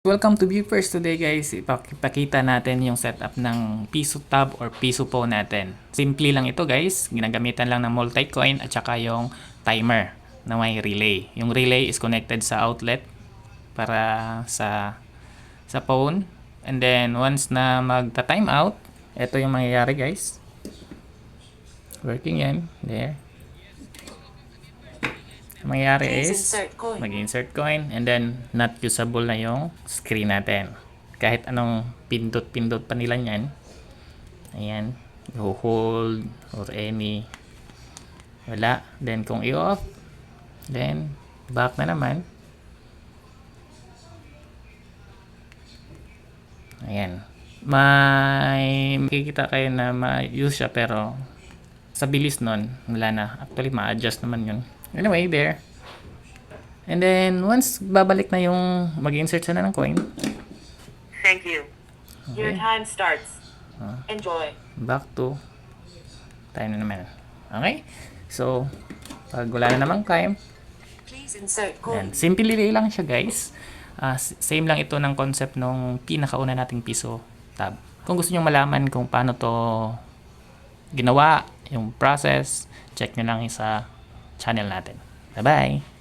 Welcome to Viewers. Today guys, ipakita natin yung setup ng Piso Tab or Piso Po natin. Simple lang ito guys, ginagamitan lang ng multi-coin at saka yung timer na may relay. Yung relay is connected sa outlet para sa phone. And then once na magta-time out, ito yung mangyayari guys. Working yan, there. Ang mangyayari is mag-insert coin and then not usable na yung screen natin. Kahit anong pindot-pindot pa nila yan. Ayan. Hold or any. Wala. Then kung i-off, then back na naman. Ayan. May makikita kayo na ma-use siya pero sa bilis nun, wala na. Actually, ma-adjust naman yun. Anyway, there. And then, once babalik na yung mag-insert siya na ng coin. Thank you. Your time starts. Enjoy. Back to time na naman. Okay? So, pag wala na namang time, Please insert coin. simple lang siya guys. Same lang ito ng concept nung pinakauna nating Piso Tab. Kung gusto nyo malaman kung paano to ginawa, yung process, check nyo lang sa channel natin. Bye-bye!